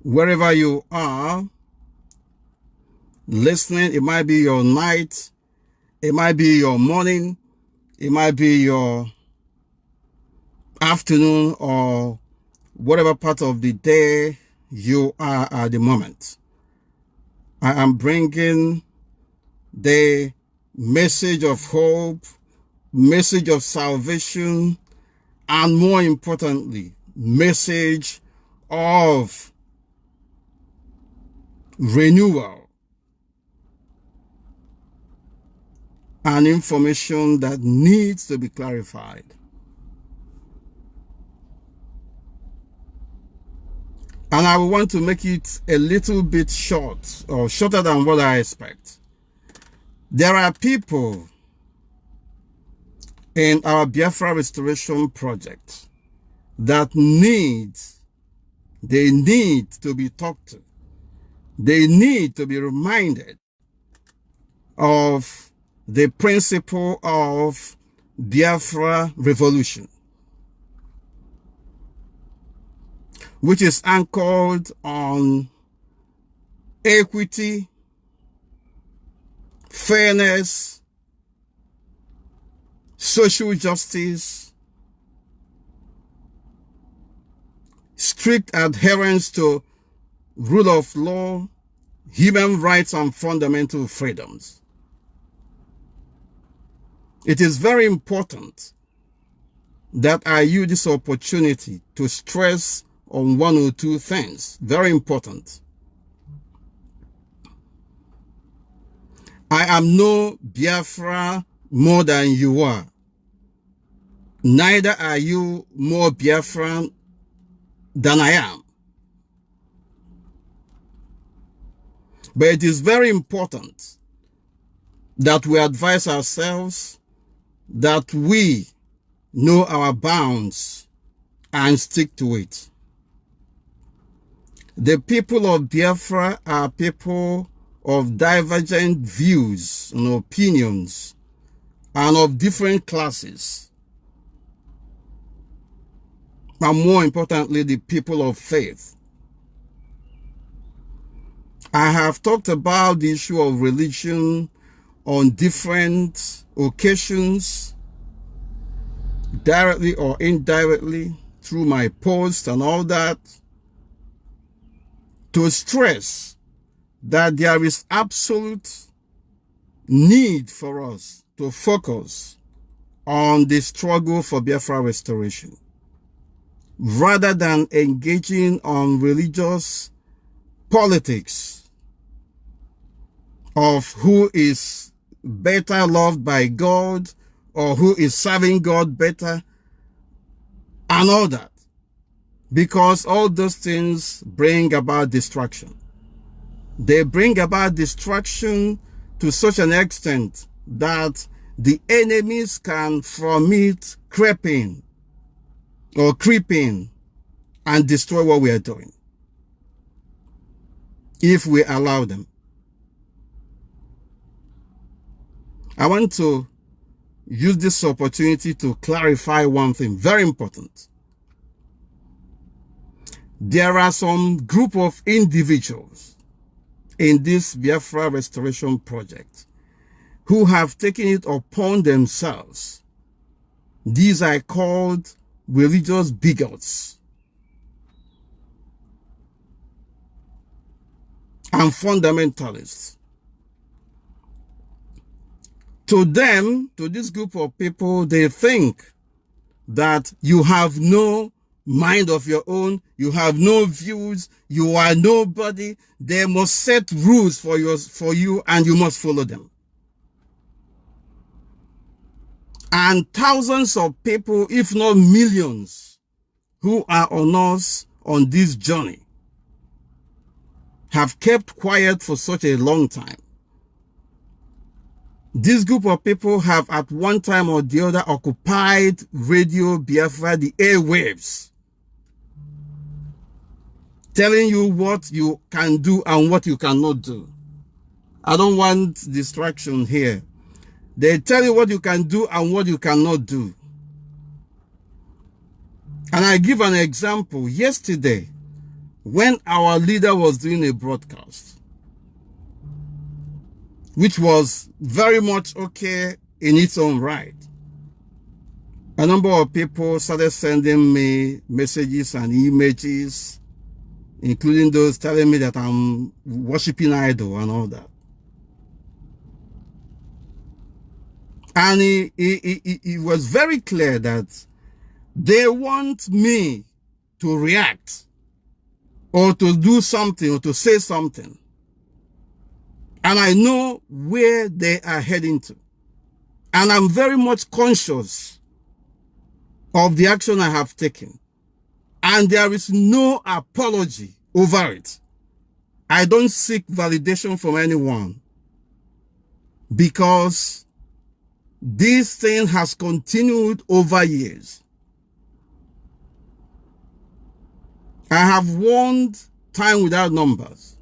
wherever you are listening. It might be your night, it might be your morning, it might be your afternoon, or whatever part of the day you are at the moment. I am bringing the message of hope, message of salvation, and more importantly, message of renewal and information that needs to be clarified. And I want to make it a little bit short, or shorter than what I expect. There are people in our Biafra restoration project that need to be talked to. They need to be reminded of the principle of Biafra revolution, which is anchored on equity, fairness, social justice, strict adherence to rule of law, human rights, and fundamental freedoms. It is very important that I use this opportunity to stress on one or two things. Very important. I am no Biafra more than you are. Neither are you more Biafran than I am. But it is very important that we advise ourselves that we know our bounds and stick to it. The people of Biafra are people of divergent views and opinions, and of different classes. And more importantly, the people of faith. I have talked about the issue of religion on different occasions, directly or indirectly, through my posts and all that, to stress that there is absolute need for us to focus on the struggle for Biafra restoration, rather than engaging on religious politics of who is better loved by God or who is serving God better and all that. Because all those things bring about distraction. They bring about distraction to such an extent that the enemies can from it creep in and destroy what we are doing, if we allow them. I want to use this opportunity to clarify one thing, very important. There are some group of individuals in this Biafra restoration project who have taken it upon themselves. These are called religious bigots and fundamentalists. To them, to this group of people, they think that you have no mind of your own, you have no views, you are nobody. They must set rules for you and you must follow them. And thousands of people, if not millions, who are on us on this journey have kept quiet for such a long time. This group of people have at one time or the other occupied Radio Biafra, the airwaves, telling you what you can do and what you cannot do. I don't want distraction here. They tell you what you can do and what you cannot do. And I give an example. Yesterday, when our leader was doing a broadcast, which was very much okay in its own right, a number of people started sending me messages and images, including those telling me that I'm worshiping idol and all that. And it was very clear that they want me to react or to do something or to say something. And I know where they are heading to. And I'm very much conscious of the action I have taken. And there is no apology over it. I don't seek validation from anyone, because this thing has continued over years. I have warned time without numbers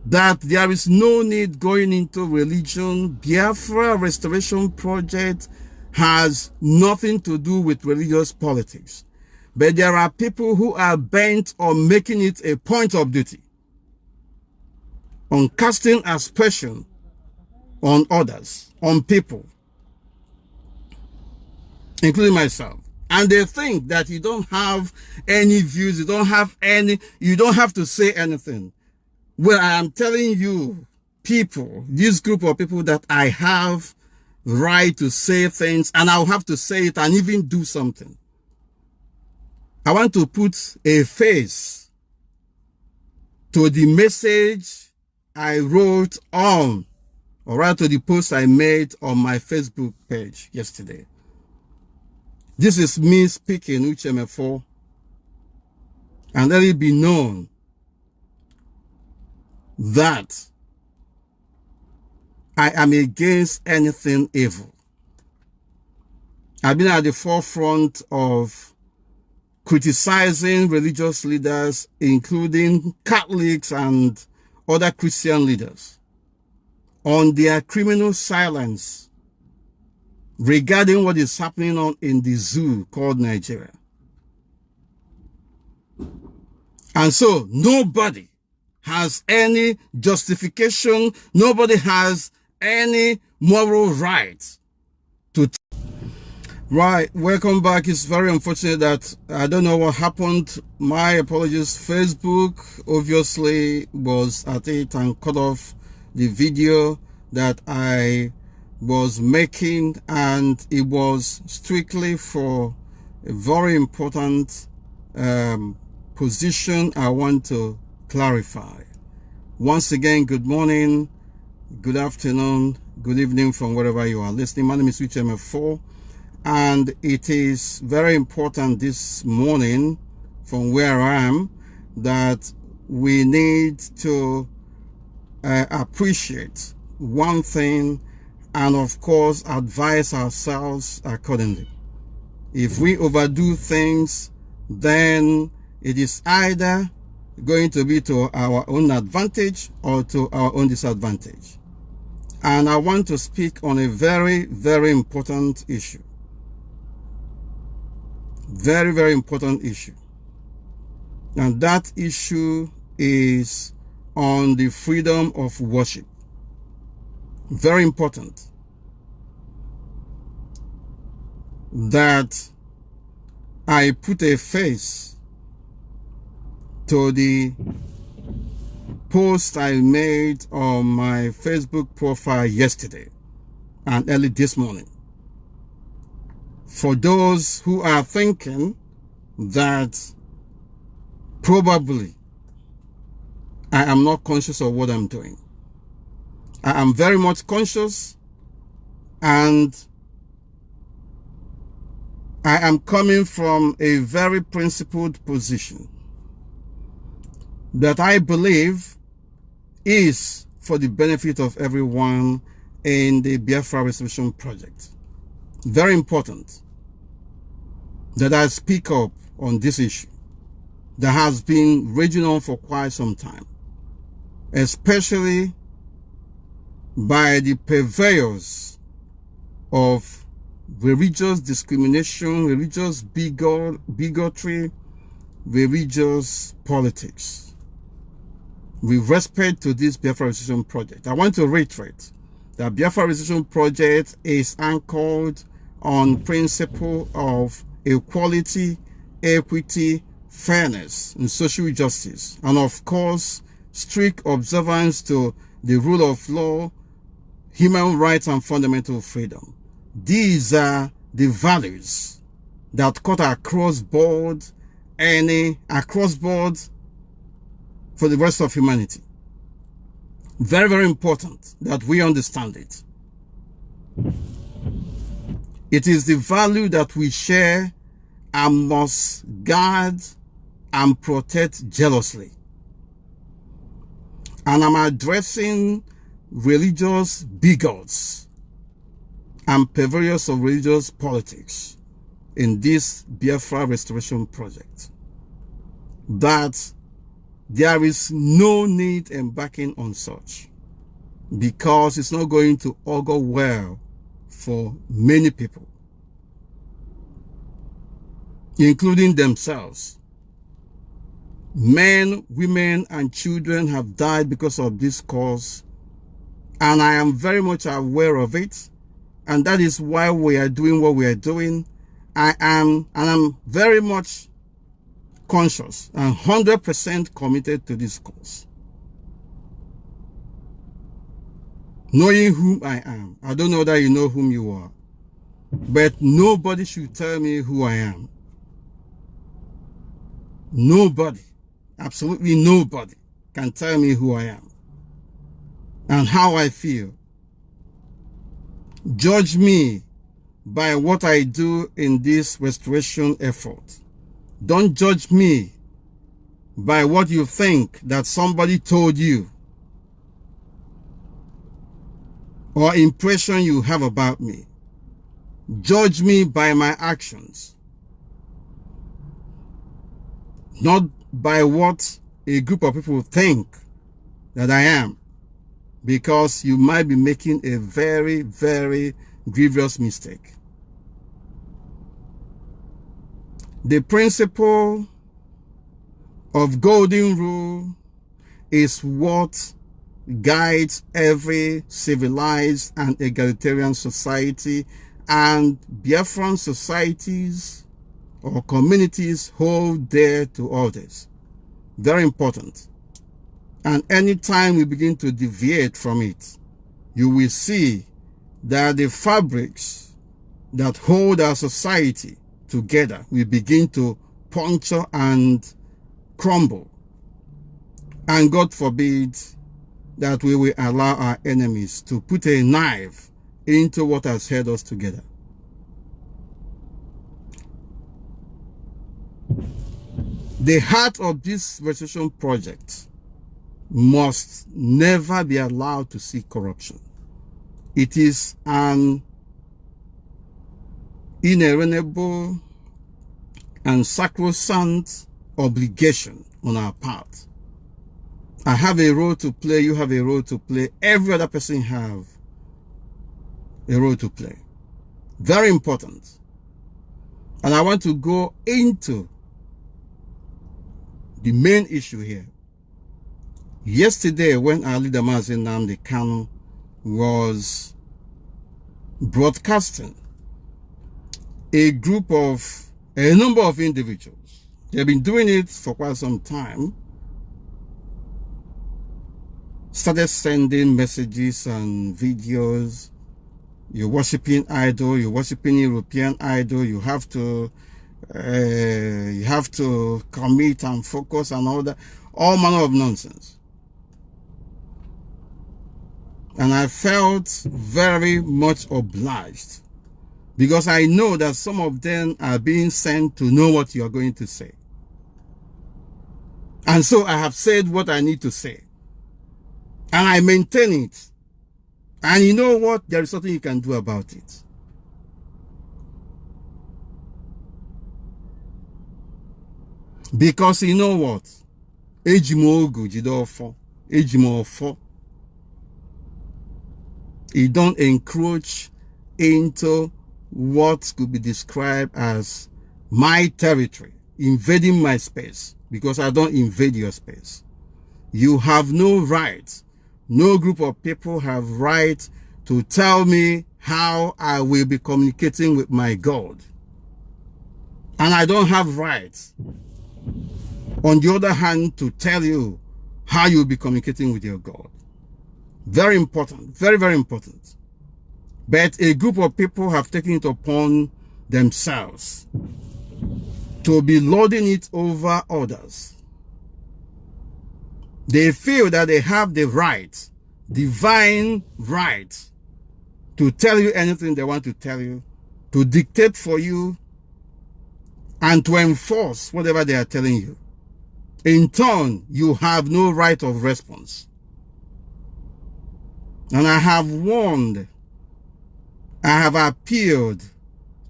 that there is no need going into religion. Biafra Restoration Project has nothing to do with religious politics. But there are people who are bent on making it a point of duty, on casting aspersion on others, on people, including myself. And they think that you don't have any views, you don't have to say anything. Well, I am telling you, people, this group of people, that I have right to say things, and I'll have to say it and even do something. I want to put a face to the message I wrote on, or rather to the post I made on my Facebook page yesterday. This is me speaking, Uche Mefor, and let it be known that I am against anything evil. I've been at the forefront of criticizing religious leaders, including Catholics and other Christian leaders, on their criminal silence regarding what is happening in the zoo called Nigeria. And so nobody has any justification, nobody has any moral right to... Right, welcome back. It's very unfortunate that I don't know what happened. My apologies. Facebook obviously was at it and cut off the video that I was making, and it was strictly for a very important position I want to clarify. Once again, good morning, good afternoon, good evening from wherever you are listening. My name is Uche Mefor. And it is very important this morning, from where I am, that we need to appreciate one thing, and of course advise ourselves accordingly. If we overdo things, then it is either going to be to our own advantage or to our own disadvantage. And I want to speak on a very, very important issue. Very, very important issue. And that issue is on the freedom of worship. Very important that I put a face to the post I made on my Facebook profile yesterday and early this morning. For those who are thinking that probably I am not conscious of what I'm doing, I am very much conscious, and I am coming from a very principled position that I believe is for the benefit of everyone in the Biafra Restoration Project. Very important that I speak up on this issue that has been raging on for quite some time, especially by the purveyors of religious discrimination, religious bigotry, religious politics with respect to this Biafra Restoration Project. I want to reiterate that Biafra Restoration Project is anchored on principle of equality, equity, fairness, and social justice, and of course, strict observance to the rule of law, human rights, and fundamental freedom. These are the values that cut across board for the rest of humanity. Very, very important that we understand it. It is the value that we share and must guard and protect jealously. And I'm addressing religious bigots and purveyors of religious politics in this Biafra Restoration Project. That there is no need embarking on such, because it's not going to augur well for many people, including themselves. Men, women, and children have died because of this cause, and I am very much aware of it, and that is why we are doing what we are doing. I'm very much conscious and 100% committed to this cause. Knowing whom I am. I don't know that you know whom you are, but nobody should tell me who I am. Nobody, absolutely nobody, can tell me who I am and how I feel. Judge me by what I do in this restoration effort. Don't judge me by what you think that somebody told you or impression you have about me. Judge me by my actions, not by what a group of people think that I am, because you might be making a very, very grievous mistake. The principle of golden rule is what guides every civilized and egalitarian society, and Biafran societies or communities hold dear to others. Very important. And anytime we begin to deviate from it, you will see that the fabrics that hold our society together will begin to puncture and crumble. And God forbid that we will allow our enemies to put a knife into what has held us together. The heart of this restoration project must never be allowed to see corruption. It is an inalienable and sacrosanct obligation on our part. I have a role to play, you have a role to play, every other person have a role to play. Very important. And I want to go into the main issue here. Yesterday, when our leader Mazi was broadcasting, a number of individuals, they've been doing it for quite some time, started sending messages and videos. You're worshiping idol, you're worshiping European idol, you have to commit and focus and all that, all manner of nonsense. And I felt very much obliged, because I know that some of them are being sent to know what you are going to say. And so I have said what I need to say, and I maintain it. And you know what? There is something you can do about it. Because you know what? Ejimogu jidofo, ejimofo. You don't encroach into what could be described as my territory, invading my space, because I don't invade your space. You have no right, no group of people have right to tell me how I will be communicating with my God. And I don't have rights, on the other hand, to tell you how you'll be communicating with your God. Very important, very, very important. But a group of people have taken it upon themselves to be lording it over others. They feel that they have the right, divine right, to tell you anything they want to tell you, to dictate for you, and to enforce whatever they are telling you. In turn, you have no right of response. And I have warned, I have appealed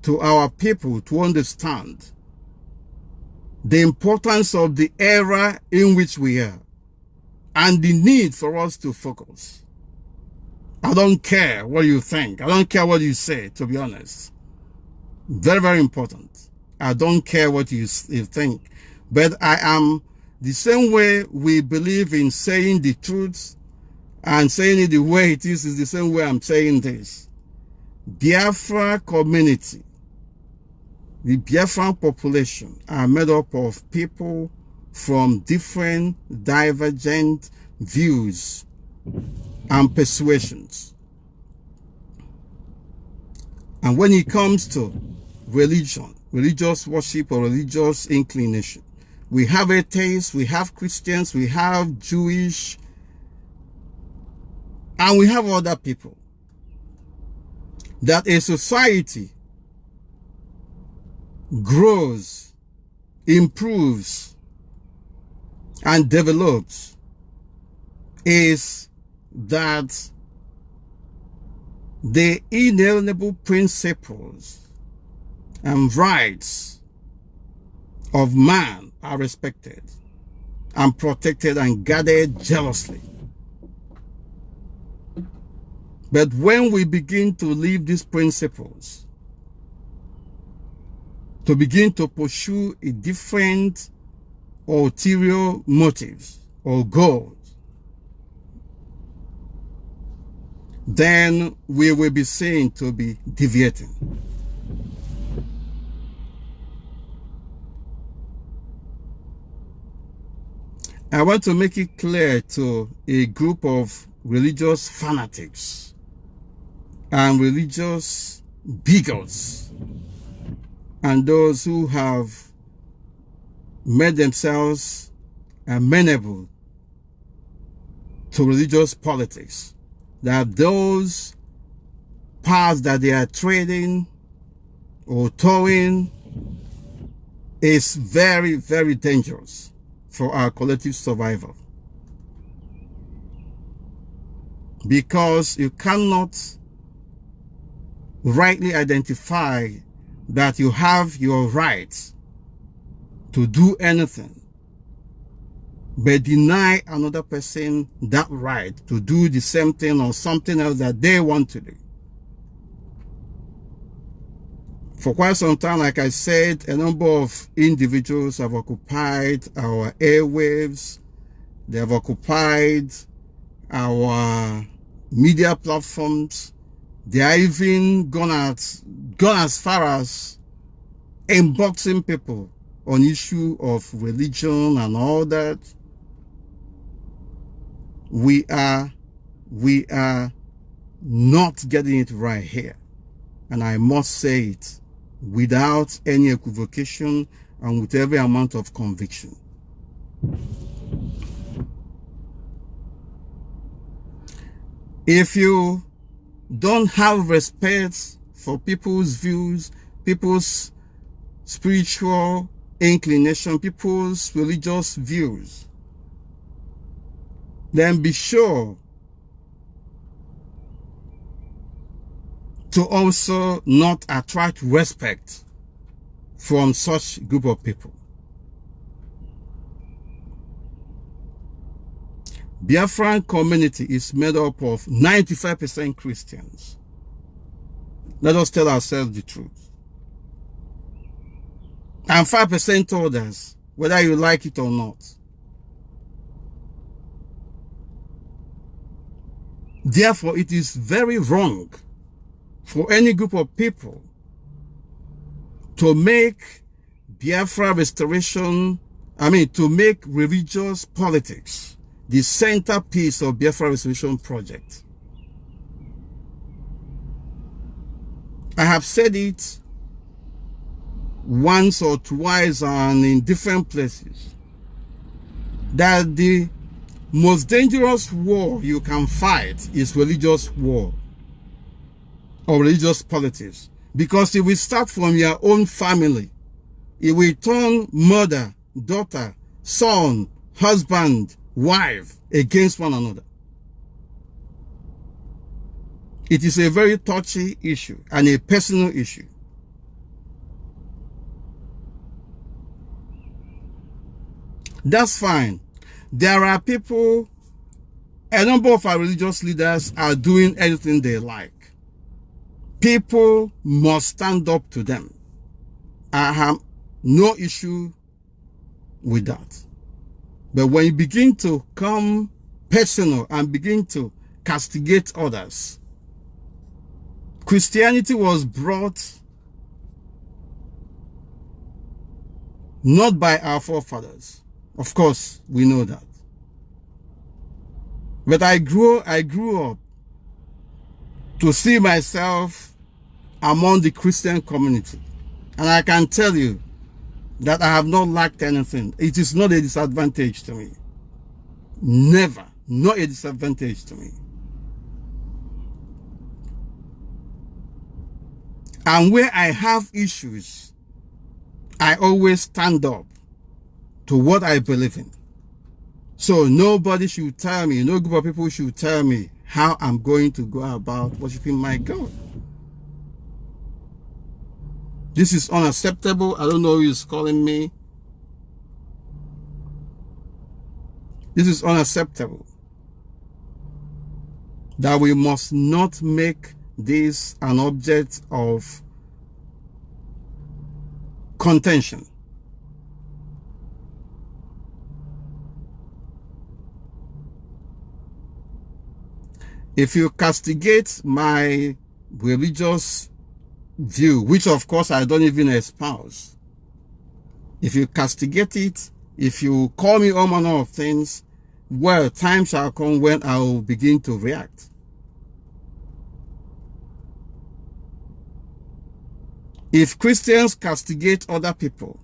to our people to understand the importance of the era in which we are and the need for us to focus. I don't care what you think. I don't care what you say, to be honest. Very, very important. I don't care what you think. But I am the same way we believe in saying the truth and saying it the way it is the same way I'm saying this. Biafra community, the Biafran population are made up of people from different divergent views and persuasions. And when it comes to religion, religious worship or religious inclination, we have atheists, we have Christians, we have Jewish, and we have other people. That a society grows, improves, and develops is that the inalienable principles and rights of man are respected and protected and guarded jealously. But when we begin to leave these principles, to begin to pursue a different ulterior motives or goals, then we will be seen to be deviating. I want to make it clear to a group of religious fanatics and religious bigots and those who have made themselves amenable to religious politics, that those paths that they are trading or towing is very, very dangerous for our collective survival. Because you cannot rightly identify that you have your rights to do anything, but deny another person that right to do the same thing or something else that they want to do. For quite some time, like I said, a number of individuals have occupied our airwaves. They have occupied our media platforms. They are even gone as far as inboxing people on issue of religion and all that. We are not getting it right here. And I must say it without any equivocation and with every amount of conviction. If you don't have respect for people's views, people's spiritual inclination, people's religious views, then be sure to also not attract respect from such group of people. Biafran community is made up of 95% Christians. Let us tell ourselves the truth. and 5% others, whether you like it or not. Therefore, it is very wrong for any group of people to make Biafra restoration, to make religious politics the centerpiece of Biafra restoration project. I have said it once or twice and in different places that the most dangerous war you can fight is religious war or religious politics. Because if we start from your own family, it will turn mother, daughter, son, husband, wife against one another. It is a very touchy issue and a personal issue. That's fine. There are people, a number of our religious leaders are doing anything they like. People must stand up to them. I have no issue with that. But when you begin to come personal and begin to castigate others, Christianity was brought not by our forefathers. Of course, we know that. But I grew up to see myself among the Christian community. And I can tell you that I have not lacked anything. It is not a disadvantage to me. Never. Not a disadvantage to me. And where I have issues, I always stand up to what I believe in. So nobody should tell me, no group of people should tell me how I'm going to go about worshiping my God. This is unacceptable. I don't know who is calling me. This is unacceptable. That we must not make this an object of contention. If you castigate my religious view, which of course I don't even espouse, if you castigate it, if you call me all manner of things, well, time shall come when I will begin to react. If Christians castigate other people,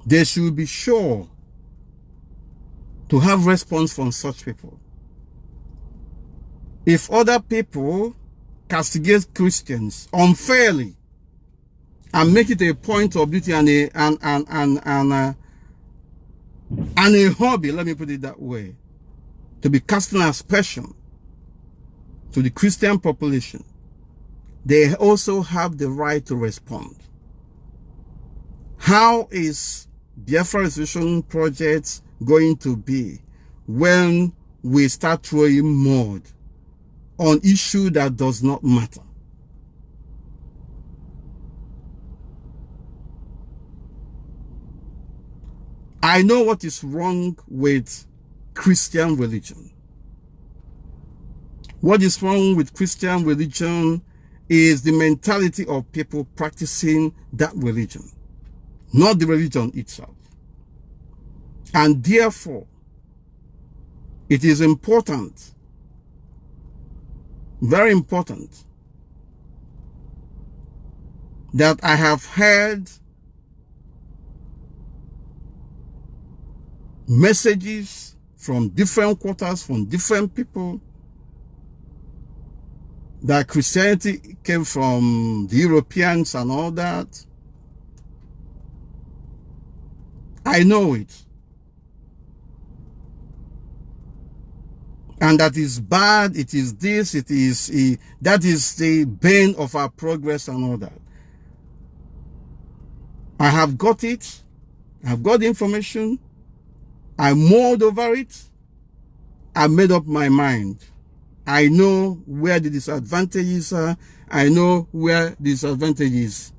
they should be sure to have response from such people. If other people castigate Christians unfairly and make it a point of duty and a hobby, let me put it that way, to be casting aspersion to the Christian population, they also have the right to respond. How is Biafra Restoration Project going to be when we start throwing mud on issue that does not matter? I know what is wrong with Christian religion. What is wrong with Christian religion is the mentality of people practicing that religion, not the religion itself. And therefore, it is important, very important, that I have heard messages from different quarters, from different people, that Christianity came from the Europeans and all that. I know it. And that is bad, it is this, it is, that is the bane of our progress and all that. I have got it, I have got the information, I mulled over it, I made up my mind. I know where the disadvantages are, I know where the disadvantages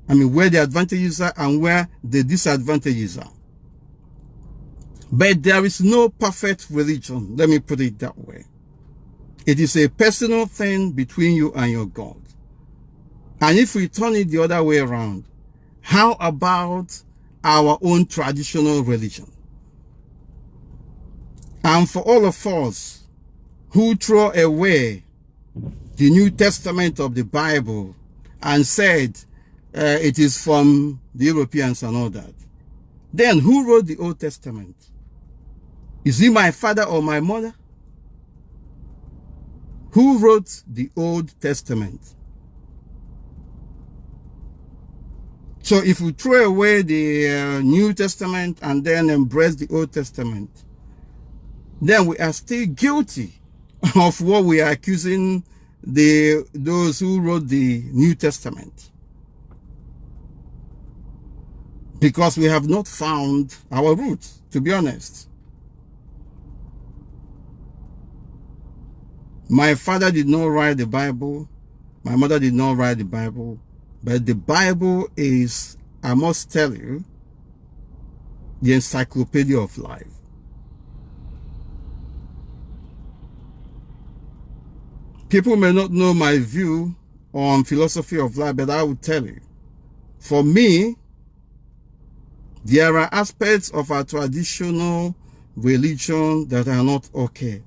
I mean, where the advantages are and where the disadvantages are. But there is no perfect religion. Let me put it that way. It is a personal thing between you and your God. And if we turn it the other way around, how about our own traditional religion? And for all of us who throw away the New Testament of the Bible and said it is from the Europeans and all that, then who wrote the Old Testament? Is it my father or my mother? Who wrote the Old Testament? So if we throw away the New Testament and then embrace the Old Testament, then we are still guilty of what we are accusing those who wrote the New Testament. Because we have not found our roots, to be honest. My father did not write the Bible. My mother did not write the Bible. But the Bible is, I must tell you, the encyclopedia of life. People may not know my view on philosophy of life, but I will tell you. For me, there are aspects of our traditional religion that are not okay.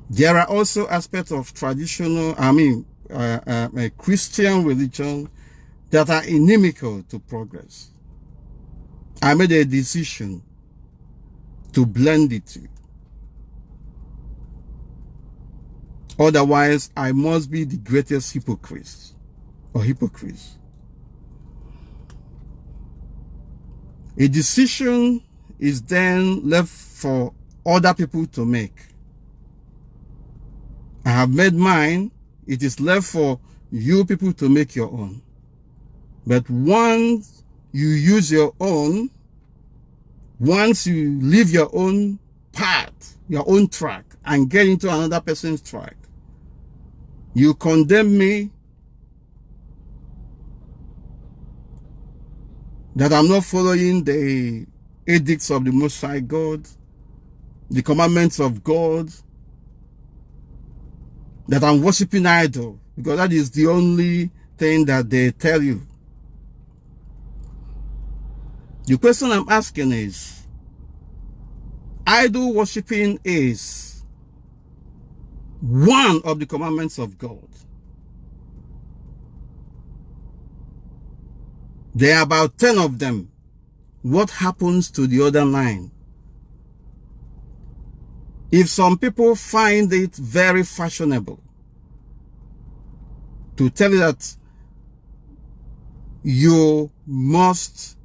There are also aspects of traditional, a Christian religion that are inimical to progress. I made a decision to blend the two. Otherwise, I must be the greatest hypocrite or hypocrite. A decision is then left for other people to make. I have made mine. It is left for you people to make your own. But once you use your own, once you leave your own path, your own track, and get into another person's track, you condemn me that I'm not following the edicts of the Most High God, the commandments of God, that I'm worshiping idol, because that is the only thing that they tell you. The question I'm asking is, idol worshiping is one of the commandments of God. There are about 10 of them. What happens to the other 9? If some people find it very fashionable to tell you that you must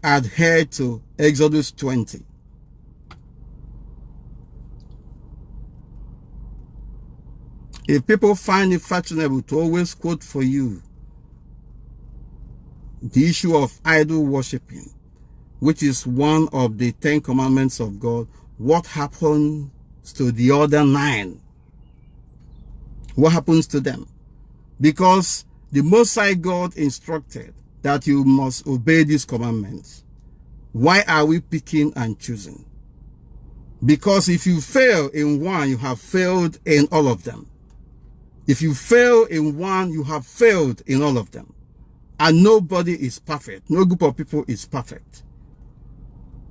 adhere to Exodus 20, if people find it fashionable to always quote for you the issue of idol worshiping, which is one of the 10 commandments of God, what happens to the other 9? What happens to them? Because the Most High God instructed that you must obey these commandments. Why are we picking and choosing? Because if you fail in one, you have failed in all of them. If you fail in one, you have failed in all of them. And nobody is perfect. No group of people is perfect.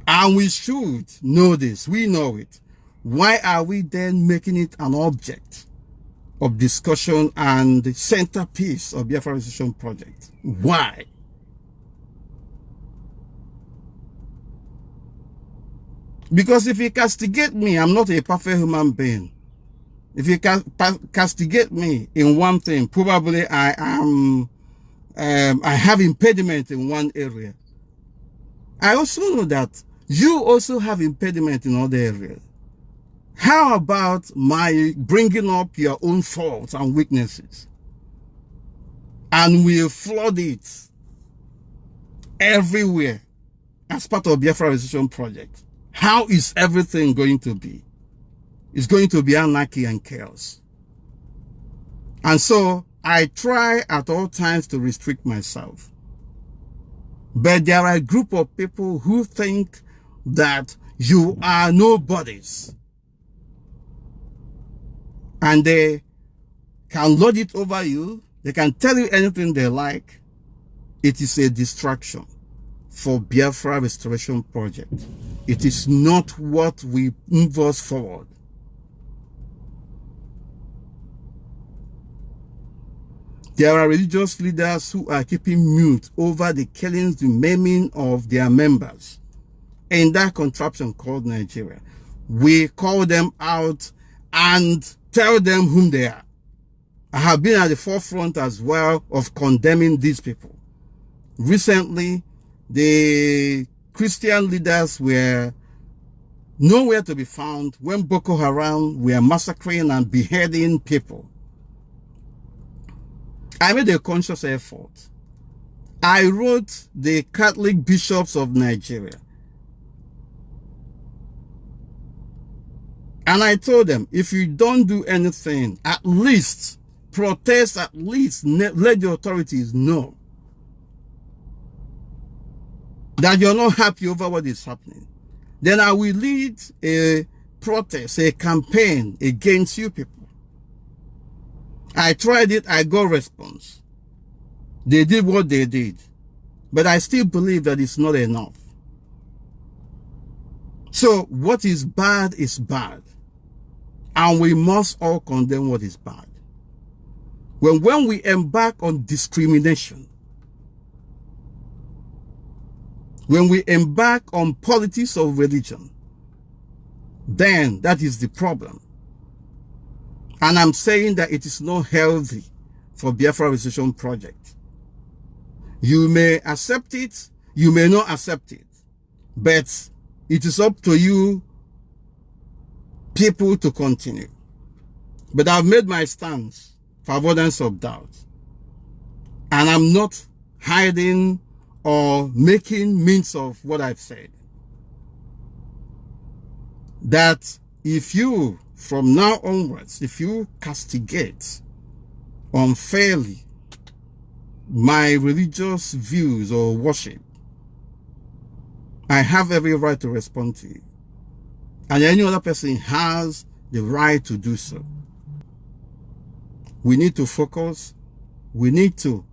And we should know this. We know it. Why are we then making it an object of discussion and the centerpiece of Biafra Resolution Project? Why? Because if you castigate me, I'm not a perfect human being. If you castigate me in one thing, probably I have impediment in one area. I also know that you also have impediment in other areas. How about my bringing up your own faults and weaknesses? And we'll flood it everywhere as part of Biafra Resolution Project. How is everything going to be? It's going to be anarchy and chaos. And so I try at all times to restrict myself. But there are a group of people who think that you are nobodies. And they can load it over you. They can tell you anything they like. It is a distraction for Biafra Restoration Project. It is not what will move us forward. There are religious leaders who are keeping mute over the killings, the maiming of their members in that contraption called Nigeria. We call them out and tell them whom they are. I have been at the forefront as well of condemning these people. Recently, the Christian leaders were nowhere to be found when Boko Haram were massacring and beheading people. I made a conscious effort. I wrote the Catholic bishops of Nigeria. And I told them, if you don't do anything, at least protest, at least let the authorities know that you're not happy over what is happening. Then I will lead a protest, a campaign against you people. I tried it, I got response. They did what they did. But I still believe that it's not enough. So what is bad is bad. And we must all condemn what is bad. When we embark on discrimination, when we embark on politics of religion, then that is the problem. And I'm saying that it is not healthy for Biafra Restoration Project. You may accept it, you may not accept it, but it is up to you people to continue. But I've made my stance for avoidance of doubt. And I'm not hiding or making means of what I've said. That if you, from now onwards, if you castigate unfairly my religious views or worship, I have every right to respond to you. And any other person has the right to do so. We need to focus. We need to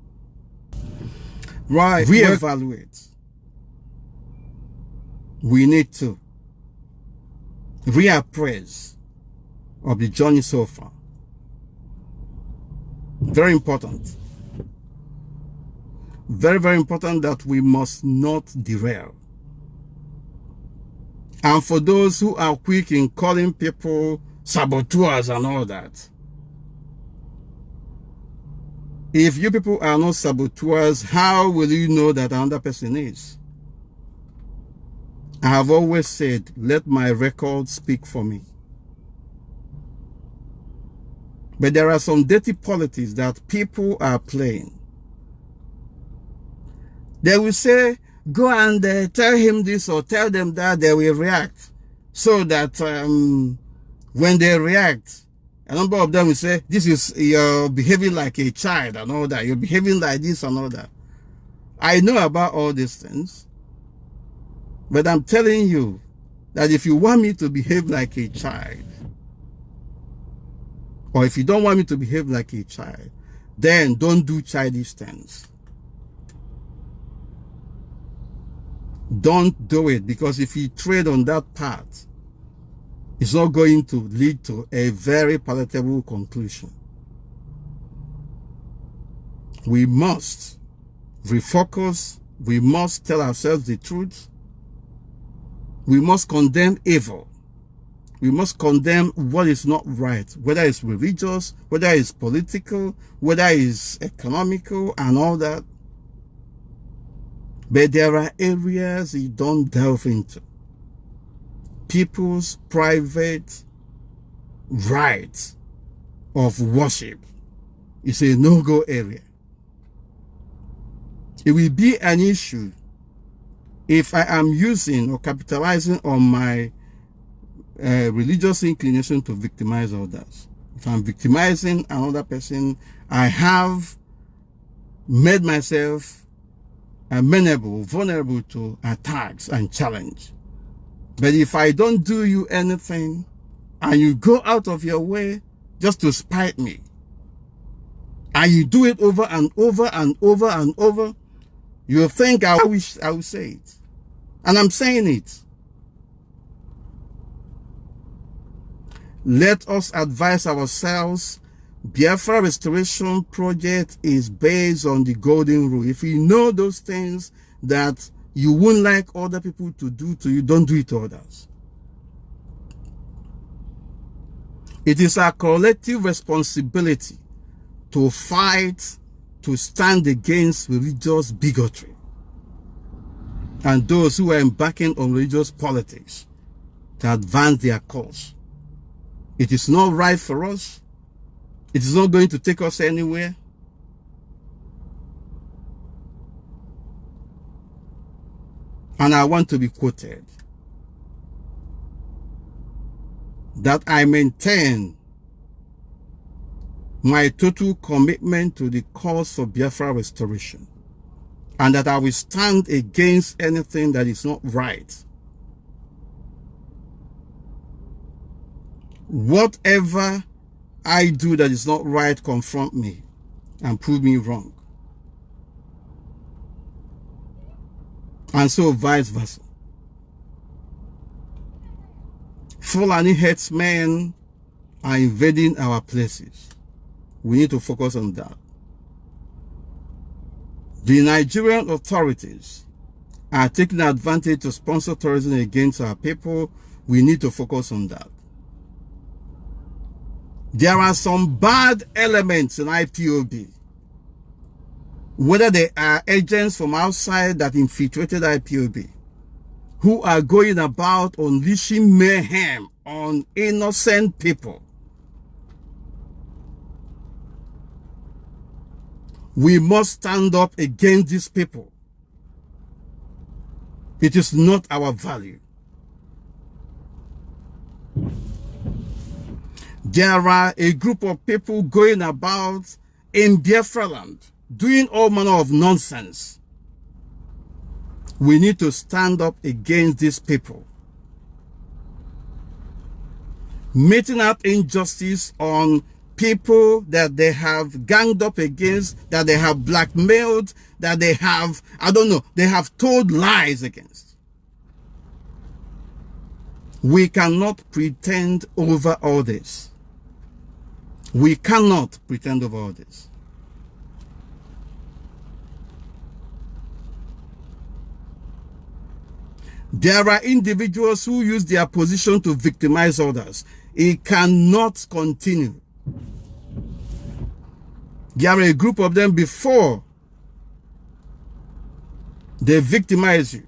reevaluate. We need to reappraise of the journey so far. Very important. Very, very important that we must not derail. And for those who are quick in calling people saboteurs and all that, if you people are not saboteurs, how will you know that another person is? I have always said, let my record speak for me. But there are some dirty politics that people are playing. They will say, go and tell him this or tell them that, they will react. So that when they react, a number of them will say, this is, you're behaving like a child and all that. You're behaving like this and all that. I know about all these things. But I'm telling you that if you want me to behave like a child, or if you don't want me to behave like a child, then don't do childish things. Don't do it, because if you tread on that path, it's not going to lead to a very palatable conclusion. We must refocus. We must tell ourselves the truth. We must condemn evil. We must condemn what is not right, whether it's religious, whether it's political, whether it's economical and all that. But there are areas you don't delve into. People's private rights of worship is a no-go area. It will be an issue if I am using or capitalizing on my religious inclination to victimize others. if I'm victimizing another person, I have made myself amenable, vulnerable to attacks and challenge. But if I don't do you anything, and you go out of your way just to spite me, and you do it over and over and over and over, you think I wish I would say it. And I'm saying it. Let us advise ourselves. Biafra Restoration Project is based on the golden rule. If you know those things that you wouldn't like other people to do to you, don't do it to others. It is our collective responsibility to fight, to stand against religious bigotry and those who are embarking on religious politics to advance their cause. It is not right for us. It is not going to take us anywhere. And I want to be quoted that I maintain my total commitment to the cause for Biafra restoration, and that I will stand against anything that is not right. Whatever I do that is not right, confront me and prove me wrong. And so vice versa. Fulani headsmen are invading our places. We need to focus on that. The Nigerian authorities are taking advantage to sponsor terrorism against our people. We need to focus on that. There are some bad elements in IPOB. Whether they are agents from outside that infiltrated IPOB, who are going about unleashing mayhem on innocent people. We must stand up against these people. It is not our value. There are a group of people going about in Biafra land doing all manner of nonsense. We need to stand up against these people. Meting out injustice on people that they have ganged up against, that they have blackmailed, that they have, they have told lies against. We cannot pretend over all this. We cannot pretend over all this. There are individuals who use their position to victimize others. It cannot continue. There are a group of them before they victimize you.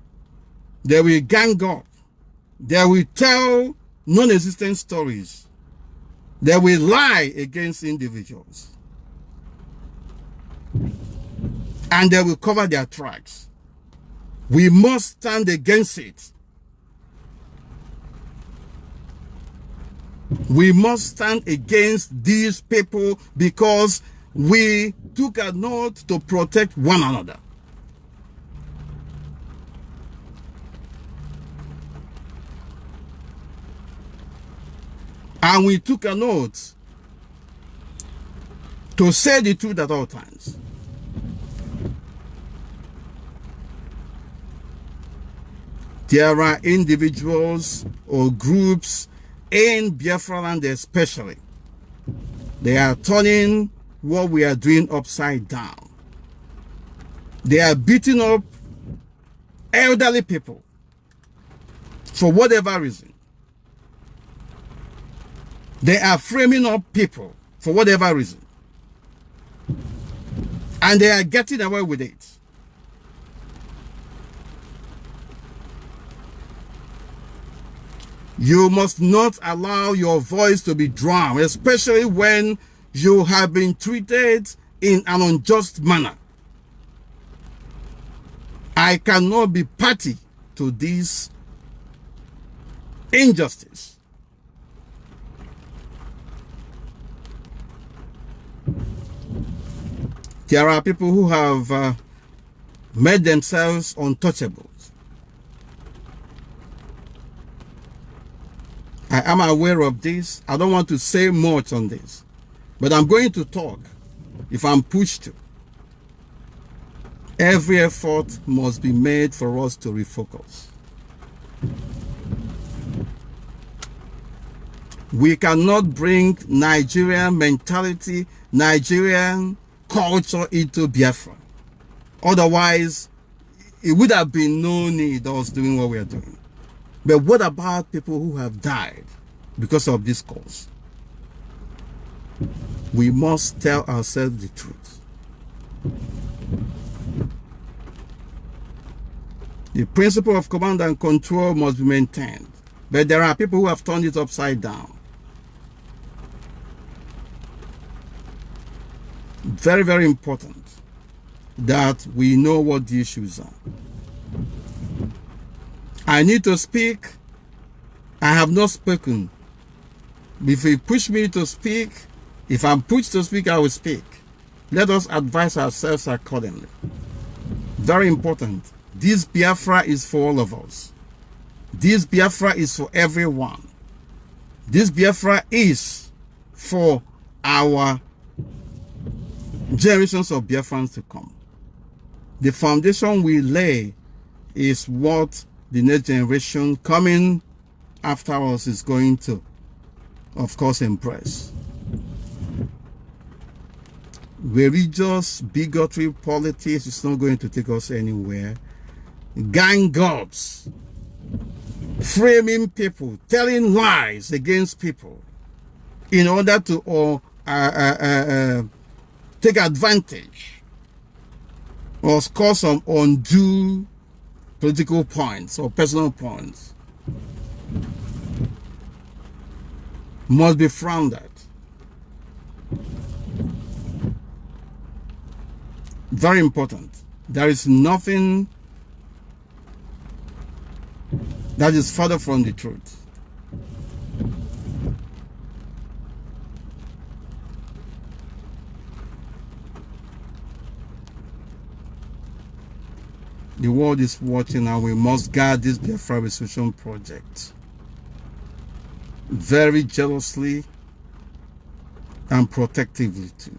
They will gang up. They will tell non-existent stories. They will lie against individuals. And they will cover their tracks. We must stand against it. We must stand against these people because we took an oath to protect one another. And we took an oath to say the truth at all times. There are individuals or groups in Biafra land especially. They are turning what we are doing upside down. They are beating up elderly people for whatever reason. They are framing up people for whatever reason. And they are getting away with it. You must not allow your voice to be drowned, especially when you have been treated in an unjust manner. I cannot be party to this injustice. There are people who have made themselves untouchables. I am aware of this. I don't want to say much on this, but I'm going to talk if I'm pushed to. Every effort must be made for us to refocus. We cannot bring Nigerian mentality, Nigerian culture into Biafra. Otherwise, it would have been no need of us doing what we are doing. But what about people who have died because of this cause? We must tell ourselves the truth. The principle of command and control must be maintained. But there are people who have turned it upside down. Very, very important that we know what the issues are. I need to speak. I have not spoken. If you push me to speak, if I'm pushed to speak, I will speak. Let us advise ourselves accordingly. Very important. This Biafra is for all of us. This Biafra is for everyone. This Biafra is for our generations of Biafrans to come. The foundation we lay is what the next generation coming after us is going to, of course, embrace. Religious bigotry politics is not going to take us anywhere. Gang ups, framing people, telling lies against people in order to take advantage or score some undue political points or personal points must be frowned at. Very important. There is nothing that is further from the truth. The world is watching and we must guard this Biafra Resolution project very jealously and protectively too.